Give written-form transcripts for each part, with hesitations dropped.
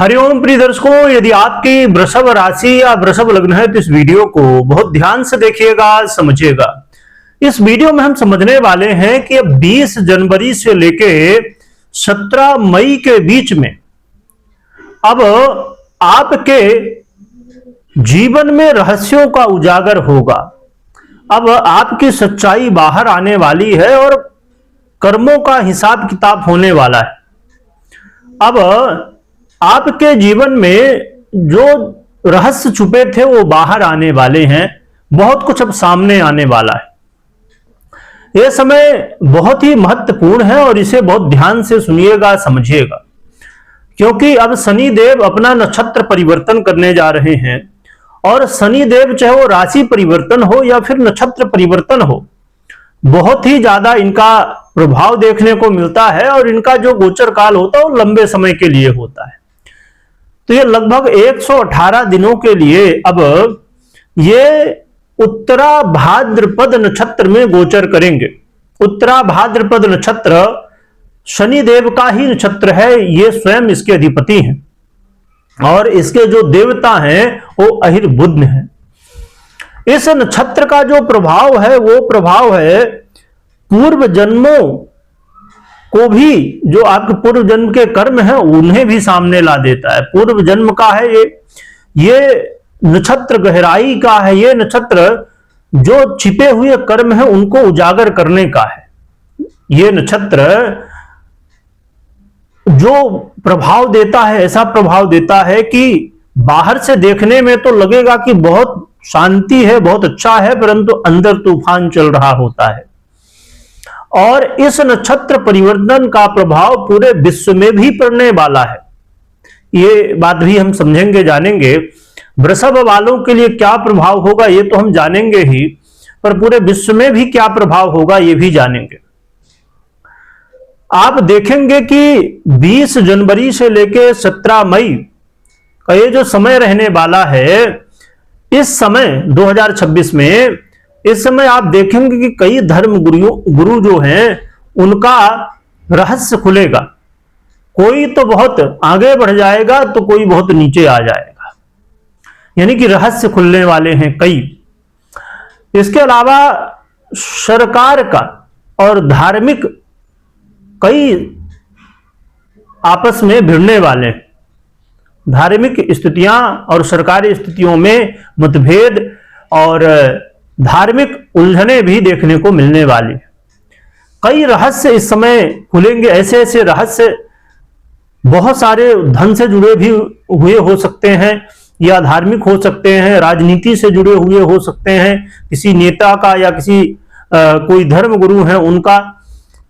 हरिओम प्रिय दर्शकों, यदि आपकी वृषभ राशि या वृषभ लग्न है तो इस वीडियो को बहुत ध्यान से देखिएगा, समझिएगा। इस वीडियो में हम समझने वाले हैं कि 20 जनवरी से लेके 17 मई के बीच में अब आपके जीवन में रहस्यों का उजागर होगा। अब आपकी सच्चाई बाहर आने वाली है और कर्मों का हिसाब किताब होने वाला है। अब आपके जीवन में जो रहस्य छुपे थे वो बाहर आने वाले हैं। बहुत कुछ अब सामने आने वाला है। यह समय बहुत ही महत्वपूर्ण है और इसे बहुत ध्यान से सुनिएगा, समझिएगा, क्योंकि अब शनि देव अपना नक्षत्र परिवर्तन करने जा रहे हैं। और शनि देव चाहे वो राशि परिवर्तन हो या फिर नक्षत्र परिवर्तन हो, बहुत ही ज्यादा इनका प्रभाव देखने को मिलता है। और इनका जो गोचर काल होता है वो लंबे समय के लिए होता है। तो ये लगभग 118 दिनों के लिए अब ये उत्तरा भाद्रपद नक्षत्र में गोचर करेंगे। उत्तरा भाद्रपद नक्षत्र शनि देव का ही नक्षत्र है, ये स्वयं इसके अधिपति हैं और इसके जो देवता हैं वो अहिर बुध हैं। इस नक्षत्र का जो प्रभाव है वो प्रभाव है पूर्व जन्मों को भी, जो आपके पूर्व जन्म के कर्म हैं उन्हें भी सामने ला देता है। पूर्व जन्म का है ये नक्षत्र गहराई का है। ये नक्षत्र जो छिपे हुए कर्म हैं उनको उजागर करने का है। ये नक्षत्र जो प्रभाव देता है, ऐसा प्रभाव देता है कि बाहर से देखने में तो लगेगा कि बहुत शांति है, बहुत अच्छा है, परंतु अंदर तूफान चल रहा होता है। और इस नक्षत्र परिवर्तन का प्रभाव पूरे विश्व में भी पड़ने वाला है। ये बात भी हम समझेंगे, जानेंगे। वृषभ वालों के लिए क्या प्रभाव होगा ये तो हम जानेंगे ही, पर पूरे विश्व में भी क्या प्रभाव होगा ये भी जानेंगे। आप देखेंगे कि 20 जनवरी से लेकर 17 मई का ये जो समय रहने वाला है, इस समय 2026 में, इस समय आप देखेंगे कि कई धर्म गुरु जो हैं उनका रहस्य खुलेगा। कोई तो बहुत आगे बढ़ जाएगा तो कोई बहुत नीचे आ जाएगा, यानी कि रहस्य खुलने वाले हैं कई। इसके अलावा सरकार का और धार्मिक कई आपस में भिड़ने वाले हैं। धार्मिक स्थितियां और सरकारी स्थितियों में मतभेद और धार्मिक उलझने भी देखने को मिलने वाली है। कई रहस्य इस समय खुलेंगे, ऐसे ऐसे रहस्य बहुत सारे धन से जुड़े भी हुए हो सकते हैं या धार्मिक हो सकते हैं, राजनीति से जुड़े हुए हो सकते हैं, किसी नेता का या किसी कोई धर्म गुरु है उनका।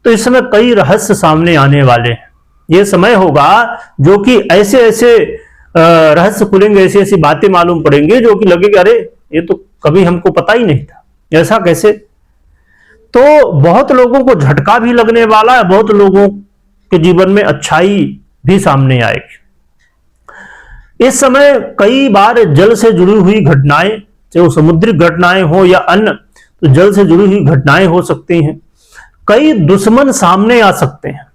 तो इस समय कई रहस्य सामने आने वाले हैं। ये समय होगा जो कि ऐसे ऐसे रहस्य खुलेंगे, ऐसी ऐसी बातें मालूम पड़ेंगे जो कि लगेगा अरे ये तो कभी हमको पता ही नहीं था, ऐसा कैसे। तो बहुत लोगों को झटका भी लगने वाला है, बहुत लोगों के जीवन में अच्छाई भी सामने आएगी। इस समय कई बार जल से जुड़ी हुई घटनाएं, चाहे वो समुद्री घटनाएं हो या अन्य, तो जल से जुड़ी हुई घटनाएं हो सकती हैं। कई दुश्मन सामने आ सकते हैं,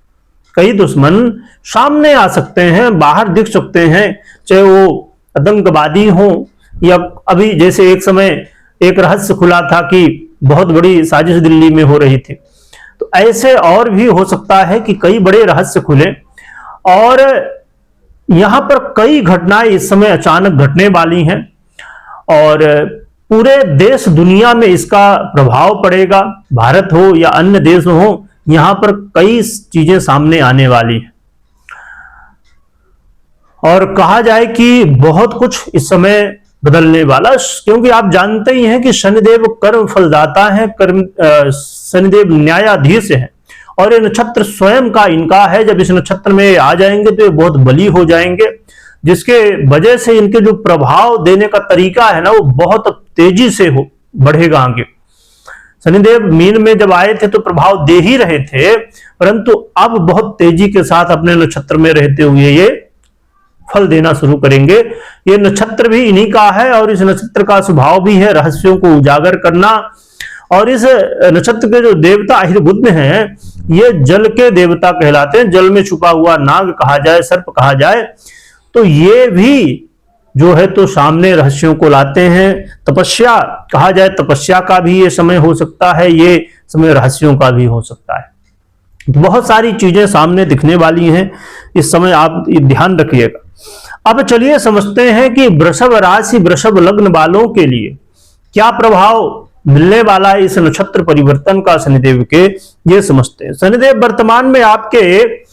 कई दुश्मन सामने आ सकते हैं, बाहर दिख सकते हैं, चाहे वो आतंकवादी हो या अभी जैसे एक समय एक रहस्य खुला था कि बहुत बड़ी साजिश दिल्ली में हो रही थी। तो ऐसे और भी हो सकता है कि कई बड़े रहस्य खुले। और यहां पर कई घटनाएं इस समय अचानक घटने वाली हैं और पूरे देश दुनिया में इसका प्रभाव पड़ेगा। भारत हो या अन्य देश हो, यहां पर कई चीजें सामने आने वाली हैं। और कहा जाए कि बहुत कुछ इस समय बदलने वाला, क्योंकि आप जानते ही हैं कि शनिदेव कर्म फलदाता है, शनिदेव न्यायाधीश है और ये नक्षत्र स्वयं का इनका है। जब इस नक्षत्र में आ जाएंगे तो ये बहुत बली हो जाएंगे, जिसके वजह से इनके जो प्रभाव देने का तरीका है ना वो बहुत तेजी से बढ़ेगा आगे। शनिदेव मीन में जब आए थे तो प्रभाव दे ही रहे थे, परंतु अब बहुत तेजी के साथ अपने नक्षत्र में रहते हुए ये फल देना शुरू करेंगे। ये नक्षत्र भी इन्हीं का है और इस नक्षत्र का स्वभाव भी है रहस्यों को उजागर करना। और इस नक्षत्र के जो देवता अहिर बुध हैं, ये जल के देवता कहलाते हैं। जल में छुपा हुआ नाग कहा जाए, सर्प कहा जाए। तो ये भी जो है तो सामने रहस्यों को लाते हैं। तपस्या कहा जाए, तपस्या का भी ये समय हो सकता है, ये समय रहस्यों का भी हो सकता है। बहुत सारी चीजें सामने दिखने वाली हैं इस समय, आप ध्यान रखिएगा। अब चलिए समझते हैं कि वृषभ राशि वृषभ लग्न वालों के लिए क्या प्रभाव मिलने वाला है इस नक्षत्र परिवर्तन का शनिदेव के, ये समझते हैं। शनिदेव वर्तमान में आपके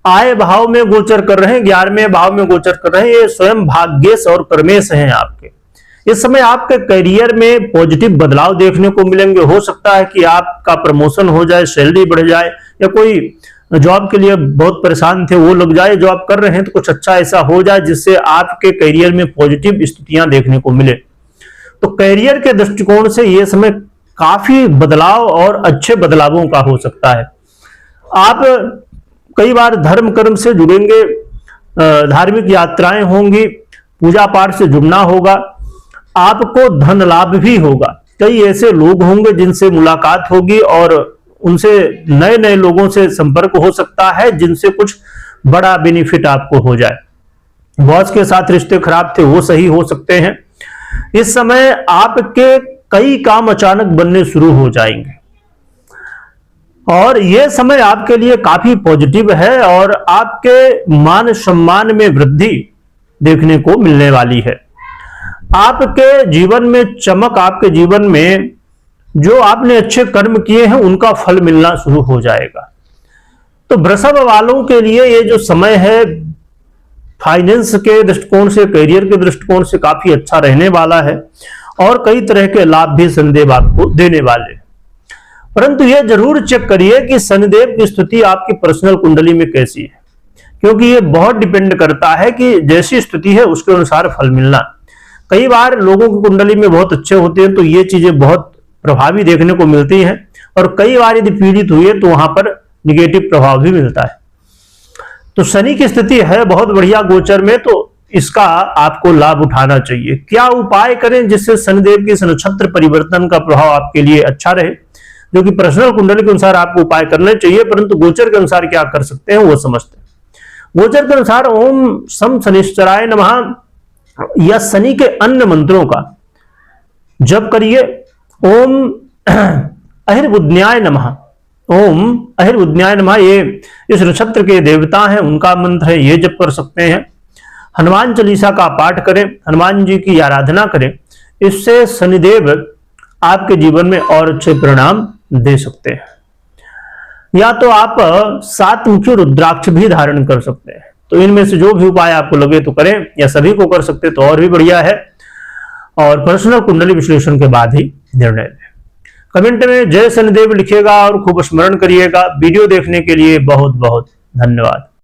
आय भाव में गोचर कर रहे हैं, 11वें भाव में गोचर कर रहे हैं। ये स्वयं भाग्येश और कर्मेश हैं आपके। इस समय आपके करियर में पॉजिटिव बदलाव देखने को मिलेंगे। हो सकता है कि आपका प्रमोशन हो जाए, सैलरी बढ़ जाए, या कोई जॉब के लिए बहुत परेशान थे वो लग जाए। जॉब कर रहे हैं तो कुछ अच्छा ऐसा हो जाए जिससे आपके करियर में पॉजिटिव स्थितियां देखने को मिले। तो करियर के दृष्टिकोण से यह समय काफी बदलाव और अच्छे बदलावों का हो सकता है। आप कई बार धर्म कर्म से जुड़ेंगे, धार्मिक यात्राएं होंगी, पूजा पाठ से जुड़ना होगा, आपको धन लाभ भी होगा। कई ऐसे लोग होंगे जिनसे मुलाकात होगी और उनसे नए नए लोगों से संपर्क हो सकता है जिनसे कुछ बड़ा बेनिफिट आपको हो जाए। बॉस के साथ रिश्ते खराब थे वो सही हो सकते हैं। इस समय आपके कई काम अचानक बनने शुरू हो जाएंगे और यह समय आपके लिए काफी पॉजिटिव है और आपके मान सम्मान में वृद्धि देखने को मिलने वाली है। आपके जीवन में चमक, आपके जीवन में जो आपने अच्छे कर्म किए हैं उनका फल मिलना शुरू हो जाएगा। तो वृषभ वालों के लिए ये जो समय है फाइनेंस के दृष्टिकोण से, करियर के दृष्टिकोण से काफी अच्छा रहने वाला है और कई तरह के लाभ भी शनिदेव आपको देने वाले हैं। परंतु यह जरूर चेक करिए कि शनिदेव की स्थिति आपकी पर्सनल कुंडली में कैसी है, क्योंकि यह बहुत डिपेंड करता है कि जैसी स्थिति है उसके अनुसार फल मिलना। कई बार लोगों की कुंडली में बहुत अच्छे होते हैं तो ये चीजें बहुत प्रभावी देखने को मिलती हैं और कई बार यदि पीड़ित हुए तो वहां पर निगेटिव प्रभाव भी मिलता है। तो शनि की स्थिति है बहुत बढ़िया गोचर में, तो इसका आपको लाभ उठाना चाहिए। क्या उपाय करें जिससे शनिदेव के नक्षत्र परिवर्तन का प्रभाव आपके लिए अच्छा रहे, जो कि पर्सनल कुंडली के अनुसार आपको उपाय करने चाहिए, परंतु गोचर के अनुसार क्या कर सकते हैं वो समझते हैं। गोचर के अनुसार ओम सम शनिश्चराय नमः या शनि के अन्य मंत्रों का जप करिए। ओम अहिर्बुद्ध्याय नमः, ओम अहिर्बुद्ध्याय नमः, ये इस नक्षत्र के देवता हैं उनका मंत्र है, ये जप कर सकते हैं। हनुमान चालीसा का पाठ करें, हनुमान जी की आराधना करें, इससे शनिदेव आपके जीवन में और अच्छे परिणाम दे सकते हैं। या तो आप 7 मुखी रुद्राक्ष भी धारण कर सकते हैं। तो इनमें से जो भी उपाय आपको लगे तो करें, या सभी को कर सकते तो और भी बढ़िया है। और पर्सनल कुंडली विश्लेषण के बाद ही निर्णय लें। कमेंट में जय शनिदेव लिखिएगा और खूब स्मरण करिएगा। वीडियो देखने के लिए बहुत बहुत धन्यवाद।